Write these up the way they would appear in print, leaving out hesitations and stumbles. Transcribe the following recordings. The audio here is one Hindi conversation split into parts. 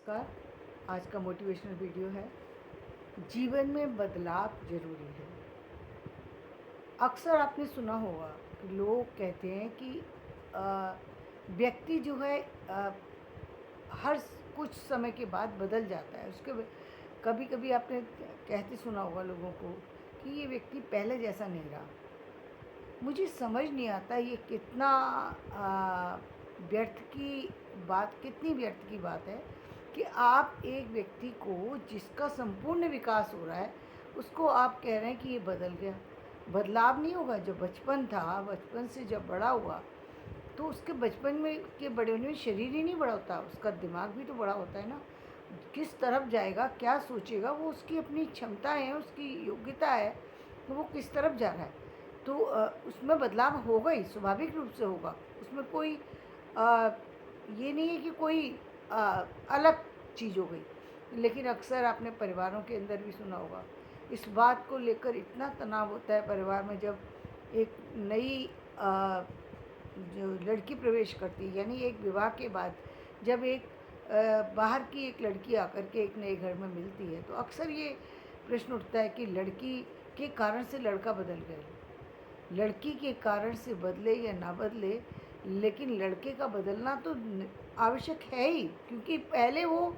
नमस्कार। आज का मोटिवेशनल वीडियो है, जीवन में बदलाव ज़रूरी है। अक्सर आपने सुना होगा कि लोग कहते हैं कि व्यक्ति जो है हर कुछ समय के बाद बदल जाता है। कभी-कभी आपने कहते सुना होगा लोगों को कि ये व्यक्ति पहले जैसा नहीं रहा। मुझे समझ नहीं आता ये कितना व्यर्थ की कितनी व्यर्थ की बात है कि आप एक व्यक्ति को जिसका संपूर्ण विकास हो रहा है, उसको आप कह रहे हैं कि ये बदल गया। बदलाव नहीं होगा। जब बचपन था, बचपन से जब बड़ा हुआ, तो उसके बचपन में के बड़े होने में शरीर ही नहीं बड़ा होता, उसका दिमाग भी तो बड़ा होता है ना। किस तरफ जाएगा, क्या सोचेगा, वो उसकी अपनी क्षमता है, उसकी योग्यता है, तो वो किस तरफ जा रहा है। तो उसमें बदलाव होगा ही, स्वाभाविक रूप से होगा। उसमें कोई अ, ये नहीं है कि कोई अलग चीज़ हो गई। लेकिन अक्सर आपने परिवारों के अंदर भी सुना होगा, इस बात को लेकर इतना तनाव होता है परिवार में, जब एक नई जो लड़की प्रवेश करती है, यानी एक विवाह के बाद जब एक बाहर की एक लड़की आकर के एक नए घर में मिलती है, तो अक्सर ये प्रश्न उठता है कि लड़की के कारण से लड़का बदल गया। लड़की के कारण से बदले या ना बदले, लेकिन लड़के का बदलना तो आवश्यक है ही, क्योंकि पहले वो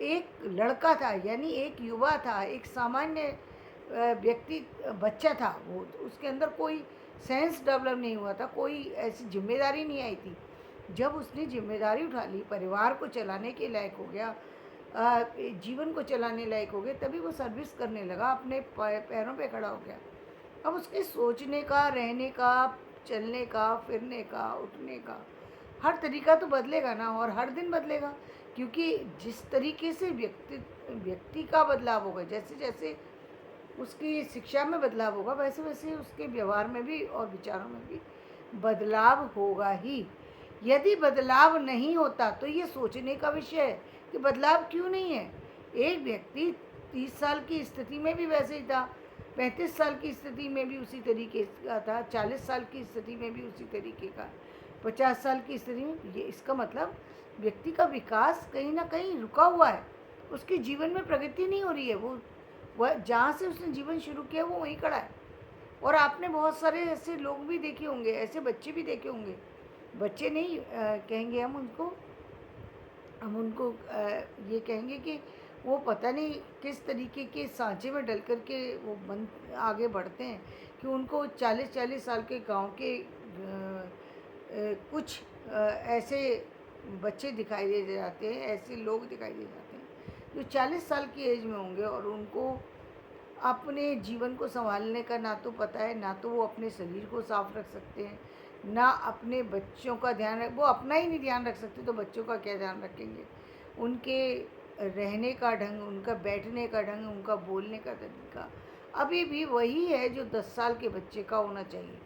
एक लड़का था, यानी एक युवा था, एक सामान्य व्यक्ति, बच्चा था वो। तो उसके अंदर कोई सेंस डेवलप नहीं हुआ था, कोई ऐसी जिम्मेदारी नहीं आई थी। जब उसने जिम्मेदारी उठा ली, परिवार को चलाने के लायक हो गया, जीवन को चलाने लायक हो गया, तभी वो सर्विस करने लगा, अपने पैरों पे खड़ा हो गया। अब उसके सोचने का, रहने का, चलने का, फिरने का, उठने का हर तरीका तो बदलेगा ना, और हर दिन बदलेगा, क्योंकि जिस तरीके से व्यक्ति का बदलाव होगा, जैसे जैसे उसकी शिक्षा में बदलाव होगा, वैसे वैसे उसके व्यवहार में भी और विचारों में भी बदलाव होगा ही। यदि बदलाव नहीं होता तो ये सोचने का विषय है कि बदलाव क्यों नहीं है। एक व्यक्ति 30 साल की स्थिति में भी वैसे ही था, 35 साल की स्थिति में भी उसी तरीके का था, 40 साल की स्थिति में भी उसी तरीके का, 50 साल की स्थिति में। ये इसका मतलब व्यक्ति का विकास कहीं ना कहीं रुका हुआ है, उसके जीवन में प्रगति नहीं हो रही है। वो वह जहाँ से उसने जीवन शुरू किया वो वहीं खड़ा है। और आपने बहुत सारे ऐसे लोग भी देखे होंगे, ऐसे बच्चे भी देखे होंगे। बच्चे नहीं कहेंगे हम उनको ये कहेंगे कि वो पता नहीं किस तरीके के सांचे में डल कर के वो बन आगे बढ़ते हैं, कि उनको 40-40 साल के गांव के कुछ ऐसे बच्चे दिखाई दे जाते हैं, ऐसे लोग दिखाई दे जाते हैं जो 40 साल की एज में होंगे, और उनको अपने जीवन को संभालने का ना तो पता है, ना तो वो अपने शरीर को साफ रख सकते हैं, ना अपने बच्चों का ध्यान रख, वो अपना ही नहीं ध्यान रख सकते तो बच्चों का क्या ध्यान रखेंगे। उनके रहने का ढंग, उनका बैठने का ढंग, उनका बोलने का तरीका अभी भी वही है जो 10 साल के बच्चे का होना चाहिए।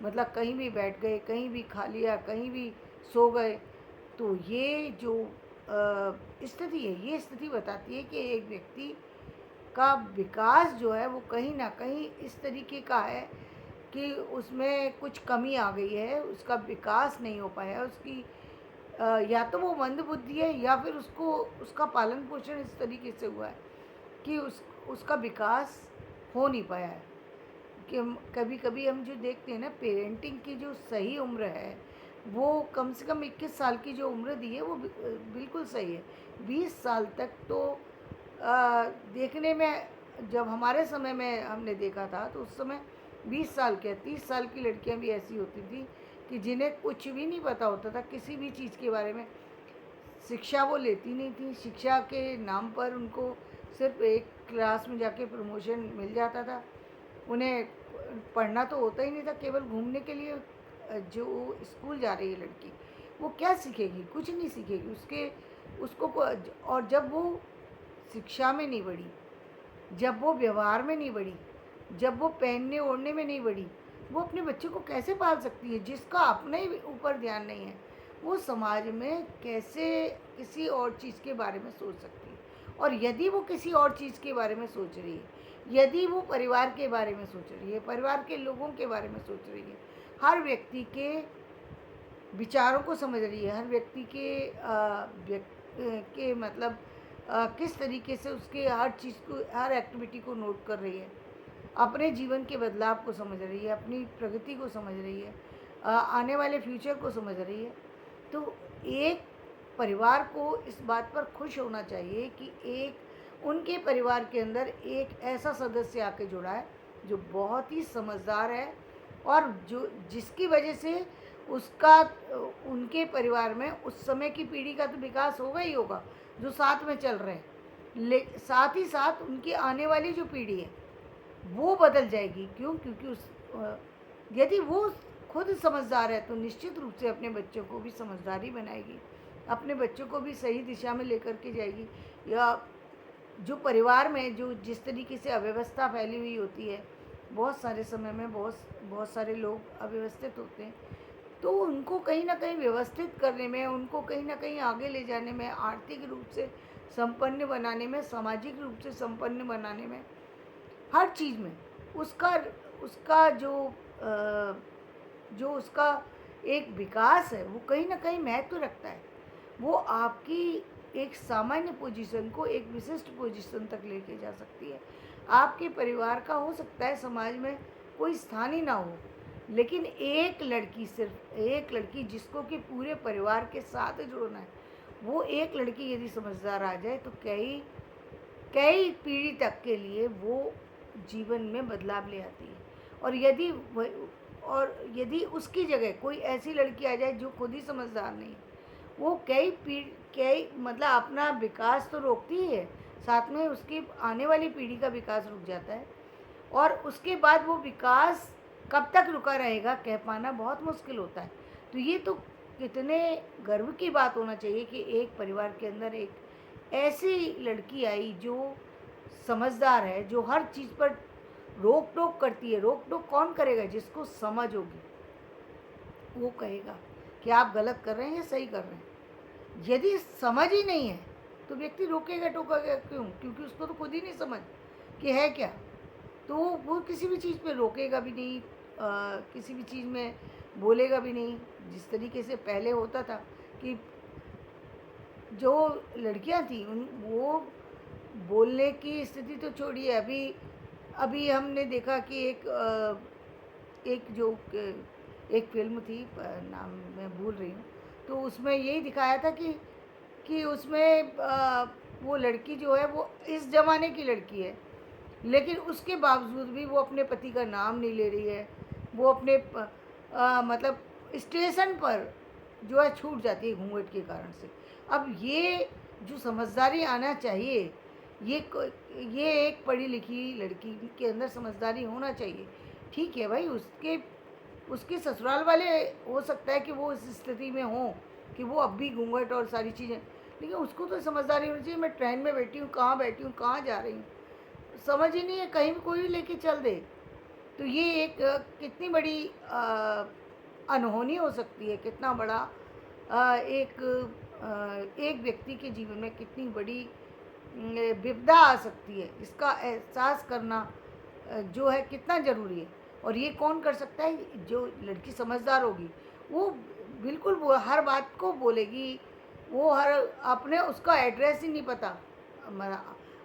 मतलब कहीं भी बैठ गए, कहीं भी खा लिया, कहीं भी सो गए। तो ये जो स्थिति है, ये स्थिति बताती है कि एक व्यक्ति का विकास जो है वो कहीं ना कहीं इस तरीके का है कि उसमें कुछ कमी आ गई है, उसका विकास नहीं हो पाया, उसकी या तो वो मंदबुद्धि है, या फिर उसको उसका पालन पोषण इस तरीके से हुआ है कि उसका विकास हो नहीं पाया है। कि कभी कभी हम जो देखते हैं ना, पेरेंटिंग की जो सही उम्र है वो कम से कम 21 साल की जो उम्र दी है वो बिल्कुल सही है। 20 साल तक तो देखने में, जब हमारे समय में हमने देखा था तो उस समय 20 साल के 30 साल की लड़कियां भी ऐसी होती थी कि जिन्हें कुछ भी नहीं पता होता था किसी भी चीज़ के बारे में। शिक्षा वो लेती नहीं थी, शिक्षा के नाम पर उनको सिर्फ एक क्लास में जाके प्रमोशन मिल जाता था। उन्हें पढ़ना तो होता ही नहीं था, केवल घूमने के लिए जो स्कूल जा रही है लड़की, वो क्या सीखेगी, कुछ नहीं सीखेगी। और जब वो शिक्षा में नहीं बढ़ी, जब वो व्यवहार में नहीं बढ़ी, जब वो पहनने ओढ़ने में नहीं बढ़ी, वो अपने बच्चे को कैसे पाल सकती है। जिसका अपने ही ऊपर ध्यान नहीं है, वो समाज में कैसे किसी और चीज़ के बारे में सोच सकती है। और यदि वो किसी और चीज़ के बारे में सोच रही है, यदि वो परिवार के बारे में सोच रही है, परिवार के लोगों के बारे में सोच रही है, हर व्यक्ति के विचारों को समझ रही है, हर व्यक्ति के के मतलब किस तरीके से उसके हर चीज़ को, हर एक्टिविटी को नोट कर रही है, अपने जीवन के बदलाव को समझ रही है, अपनी प्रगति को समझ रही है, आने वाले फ्यूचर को समझ रही है। तो एक परिवार को इस बात पर खुश होना चाहिए कि एक उनके परिवार के अंदर एक ऐसा सदस्य आके जुड़ा है जो बहुत ही समझदार है, और जो जिसकी वजह से उसका उनके परिवार में उस समय की पीढ़ी का तो विकास होगा ही होगा जो साथ में चल रहे हैं, साथ ही साथ उनकी आने वाली जो पीढ़ी है वो बदल जाएगी। क्यों? क्योंकि यदि वो खुद समझदार है तो निश्चित रूप से अपने बच्चों को भी समझदारी बनाएगी, अपने बच्चों को भी सही दिशा में लेकर के जाएगी। या जो परिवार में जो जिस तरीके से अव्यवस्था फैली हुई होती है, बहुत सारे समय में बहुत सारे लोग अव्यवस्थित होते हैं, तो उनको कहीं ना कहीं व्यवस्थित करने में, उनको कहीं ना कहीं आगे ले जाने में, आर्थिक रूप से संपन्न बनाने में, सामाजिक रूप से संपन्न बनाने में, हर चीज़ में उसका उसका जो उसका एक विकास है वो कहीं ना कहीं महत्व रखता है। वो आपकी एक सामान्य पोजीशन को एक विशिष्ट पोजीशन तक लेके जा सकती है। आपके परिवार का हो सकता है समाज में कोई स्थान ही ना हो, लेकिन एक लड़की, सिर्फ एक लड़की जिसको कि पूरे परिवार के साथ जुड़ना है, वो एक लड़की यदि समझदार आ जाए तो कई कई पीढ़ी तक के लिए वो जीवन में बदलाव ले आती है। और यदि उसकी जगह कोई ऐसी लड़की आ जाए जो खुद ही समझदार नहीं है, वो कई मतलब अपना विकास तो रोकती ही है, साथ में उसकी आने वाली पीढ़ी का विकास रुक जाता है। और उसके बाद वो विकास कब तक रुका रहेगा कह पाना बहुत मुश्किल होता है। तो ये तो कितने गर्व की बात होना चाहिए कि एक परिवार के अंदर एक ऐसी लड़की आई जो समझदार है, जो हर चीज़ पर रोक टोक करती है। रोक टोक कौन करेगा? जिसको समझ होगी वो कहेगा कि आप गलत कर रहे हैं या सही कर रहे हैं। यदि समझ ही नहीं है तो व्यक्ति रोकेगा टोकेगा क्यों? क्योंकि उसको तो खुद ही नहीं समझ कि है क्या। तो वो किसी भी चीज़ पे रोकेगा भी नहीं, किसी भी चीज़ में बोलेगा भी नहीं। जिस तरीके से पहले होता था कि जो लड़कियां थी उन वो बोलने की स्थिति तो छोड़िए, अभी अभी हमने देखा कि एक फिल्म थी, नाम मैं भूल रही हूँ, तो उसमें यही दिखाया था कि उसमें वो लड़की जो है वो इस ज़माने की लड़की है, लेकिन उसके बावजूद भी वो अपने पति का नाम नहीं ले रही है। वो अपने मतलब स्टेशन पर जो है छूट जाती है घूंघट के कारण से। अब ये जो समझदारी आना चाहिए, ये एक पढ़ी लिखी लड़की के अंदर समझदारी होना चाहिए। ठीक है भाई, उसके ससुराल वाले हो सकता है कि वो इस स्थिति में हों कि वो अब भी घूंघट और सारी चीज़ें, लेकिन उसको तो समझदारी होनी चाहिए। मैं ट्रेन में बैठी हूँ, कहाँ बैठी हूँ, कहाँ जा रही हूँ, समझ ही नहीं है, कहीं भी कोई भी लेके चल दे। तो ये एक कितनी बड़ी अनहोनी हो सकती है, कितना बड़ा एक व्यक्ति के जीवन में कितनी बड़ी विपदा आ सकती है, इसका एहसास करना जो है कितना ज़रूरी है। और ये कौन कर सकता है? जो लड़की समझदार होगी वो बिल्कुल वो हर बात को बोलेगी। वो हर अपने उसका एड्रेस ही नहीं पता।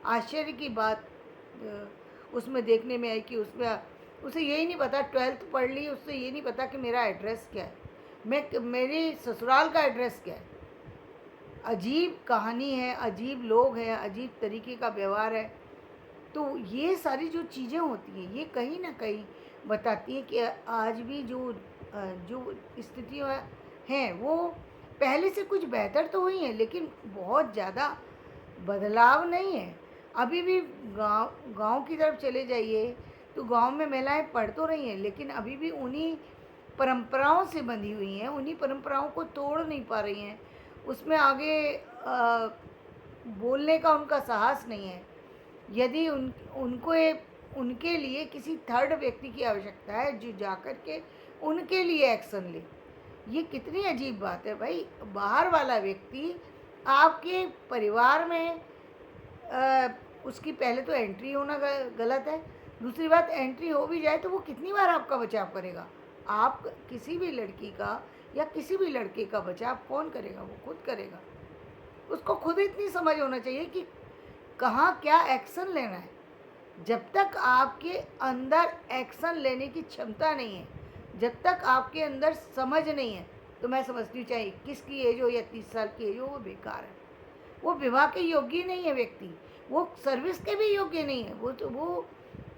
आश्चर्य की बात उसमें देखने में आई कि उसमें उसे यही नहीं पता, 12th पढ़ ली, उससे ये नहीं पता कि मेरा एड्रेस क्या है, मेरे ससुराल का एड्रेस क्या है। अजीब कहानी है, अजीब लोग हैं, अजीब तरीके का व्यवहार है। तो ये सारी जो चीज़ें होती हैं ये कहीं ना कहीं बताती है कि आज भी जो स्थितियाँ हैं वो पहले से कुछ बेहतर तो हुई हैं, लेकिन बहुत ज़्यादा बदलाव नहीं है। अभी भी गांव की तरफ चले जाइए तो गांव में महिलाएं पढ़ तो रही हैं, लेकिन अभी भी उन्हीं परंपराओं से बंधी हुई हैं, उन्हीं परंपराओं को तोड़ नहीं पा रही हैं। उसमें आगे बोलने का उनका साहस नहीं है। यदि उनके लिए किसी थर्ड व्यक्ति की आवश्यकता है जो जाकर के उनके लिए एक्शन ले। ये कितनी अजीब बात है भाई। बाहर वाला व्यक्ति आपके परिवार में उसकी पहले तो एंट्री होना गलत है। दूसरी बात, एंट्री हो भी जाए तो वो कितनी बार आपका बचाव करेगा? आप किसी भी लड़की का या किसी भी लड़के का बचाव कौन करेगा? वो खुद करेगा। उसको खुद इतनी समझ होना चाहिए कि कहाँ क्या एक्शन लेना है। जब तक आपके अंदर एक्शन लेने की क्षमता नहीं है, जब तक आपके अंदर समझ नहीं है, तो मैं समझती हूँ चाहे 21 की एज हो या 30 साल की एज हो, वो बेकार है। वो विवाह के योग्य ही नहीं है व्यक्ति, वो सर्विस के भी योग्य नहीं है। वो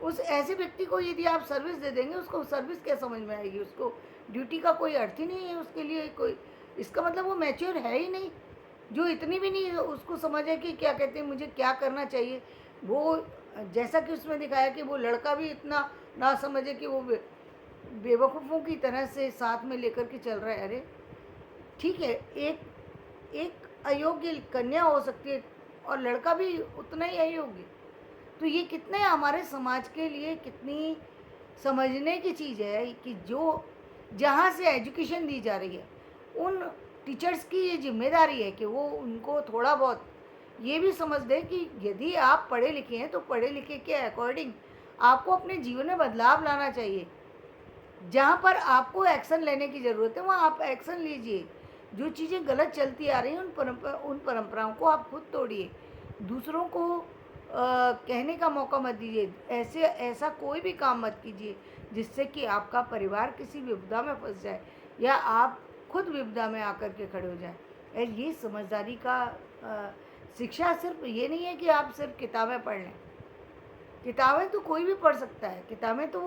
उस ऐसे व्यक्ति को यदि आप सर्विस दे देंगे, उसको सर्विस क्या समझ में आएगी? उसको ड्यूटी का कोई अर्थ ही नहीं है उसके लिए कोई। इसका मतलब वो मैच्योर है ही नहीं, जो इतनी भी नहीं उसको समझ है कि क्या कहते हैं मुझे क्या करना चाहिए। वो जैसा कि उसमें दिखाया कि वो लड़का भी इतना ना समझे कि वो बेवकूफ़ों की तरह से साथ में लेकर के चल रहा है। अरे ठीक है, एक एक अयोग्य कन्या हो सकती है और लड़का भी उतना ही अयोग्य। तो ये कितने हमारे समाज के लिए कितनी समझने की चीज़ है कि जो जहाँ से एजुकेशन दी जा रही है, उन टीचर्स की ये जिम्मेदारी है कि वो उनको थोड़ा बहुत ये भी समझ दें कि यदि आप पढ़े लिखे हैं तो पढ़े लिखे के अकॉर्डिंग आपको अपने जीवन में बदलाव लाना चाहिए। जहाँ पर आपको एक्शन लेने की ज़रूरत है वहाँ आप एक्शन लीजिए। जो चीज़ें गलत चलती आ रही हैं उन परंपराओं को आप खुद तोड़िए। दूसरों को कहने का मौका मत दीजिए। ऐसा कोई भी काम मत कीजिए जिससे कि आपका परिवार किसी विपदा में फंस जाए या आप खुद विपदा में आकर के खड़े हो जाएं। ये समझदारी का शिक्षा सिर्फ ये नहीं है कि आप सिर्फ किताबें पढ़ लें। किताबें तो कोई भी पढ़ सकता है। किताबें तो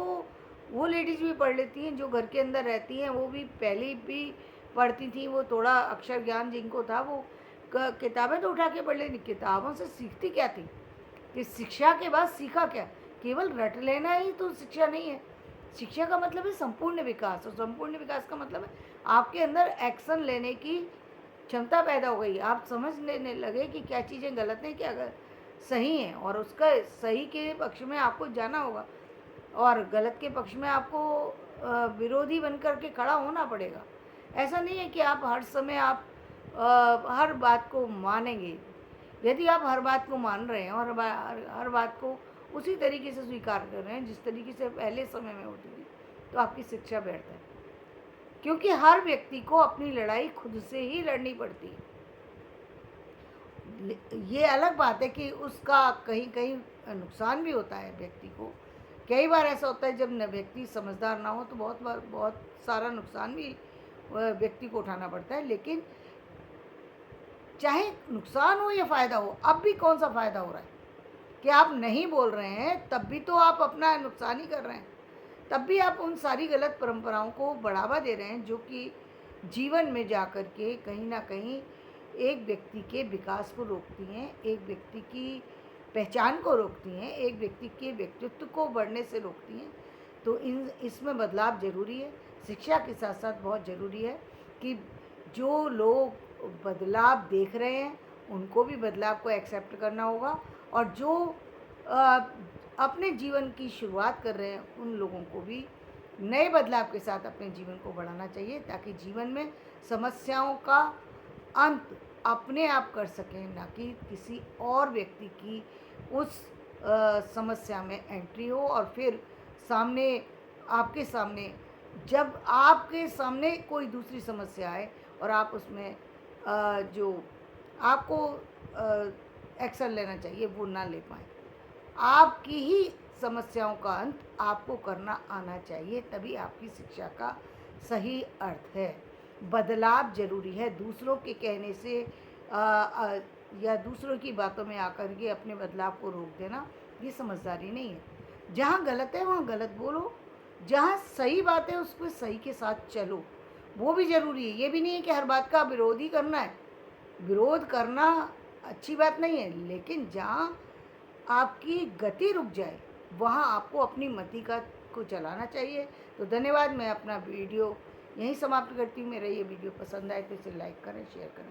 वो लेडीज़ भी पढ़ लेती हैं जो घर के अंदर रहती हैं, वो भी पहले भी पढ़ती थी। वो थोड़ा अक्षर ज्ञान जिनको था वो किताबें तो उठा के पढ़ लेती। किताबों से सीखती क्या थी कि शिक्षा के बाद सीखा क्या? केवल रट लेना ही तो शिक्षा नहीं है। शिक्षा का मतलब है संपूर्ण विकास, और संपूर्ण विकास का मतलब है आपके अंदर एक्शन लेने की क्षमता पैदा हो गई। आप समझ लेने लगे कि क्या चीज़ें गलत हैं, क्या सही हैं, और उसका सही के पक्ष में आपको जाना होगा और गलत के पक्ष में आपको विरोधी बन कर के खड़ा होना पड़ेगा। ऐसा नहीं है कि आप हर समय आप हर बात को मानेंगे। यदि आप हर बात को मान रहे हैं और हर बात को उसी तरीके से स्वीकार कर रहे हैं जिस तरीके से पहले समय में होती थी, तो आपकी शिक्षा व्यर्थ है। क्योंकि हर व्यक्ति को अपनी लड़ाई खुद से ही लड़नी पड़ती है। ये अलग बात है कि उसका कहीं कहीं नुकसान भी होता है व्यक्ति को। कई बार ऐसा होता है जब व्यक्ति समझदार ना हो तो बहुत सारा नुकसान भी व्यक्ति को उठाना पड़ता है। लेकिन चाहे नुकसान हो या फ़ायदा हो, अब भी कौन सा फ़ायदा हो रहा है कि आप नहीं बोल रहे हैं, तब भी तो आप अपना नुकसान ही कर रहे हैं। तब भी आप उन सारी गलत परंपराओं को बढ़ावा दे रहे हैं जो कि जीवन में जा कर के कहीं ना कहीं एक व्यक्ति के विकास को रोकती हैं, एक व्यक्ति की पहचान को रोकती हैं, एक व्यक्ति के व्यक्तित्व को बढ़ने से रोकती हैं। तो इसमें बदलाव ज़रूरी है। शिक्षा के साथ साथ बहुत ज़रूरी है कि जो लोग बदलाव देख रहे हैं उनको भी बदलाव को एक्सेप्ट करना होगा, और जो अपने जीवन की शुरुआत कर रहे हैं उन लोगों को भी नए बदलाव के साथ अपने जीवन को बढ़ाना चाहिए, ताकि जीवन में समस्याओं का अंत अपने आप कर सकें, ना कि किसी और व्यक्ति की उस समस्या में एंट्री हो और फिर सामने आपके सामने जब आपके सामने कोई दूसरी समस्या आए और आप उसमें जो आपको एक्शन लेना चाहिए वो ना ले पाएँ। आपकी ही समस्याओं का अंत आपको करना आना चाहिए, तभी आपकी शिक्षा का सही अर्थ है। बदलाव ज़रूरी है। दूसरों के कहने से या दूसरों की बातों में आकर के अपने बदलाव को रोक देना ये समझदारी नहीं है। जहाँ गलत है वहाँ गलत बोलो, जहाँ सही बात है उस पर सही के साथ चलो, वो भी ज़रूरी है। ये भी नहीं है कि हर बात का विरोध ही करना है। विरोध करना अच्छी बात नहीं है, लेकिन जहाँ आपकी गति रुक जाए वहाँ आपको अपनी मति को चलाना चाहिए। तो धन्यवाद। मैं अपना वीडियो यहीं समाप्त करती हूँ। मेरा ये वीडियो पसंद आए तो इसे लाइक करें, शेयर करें।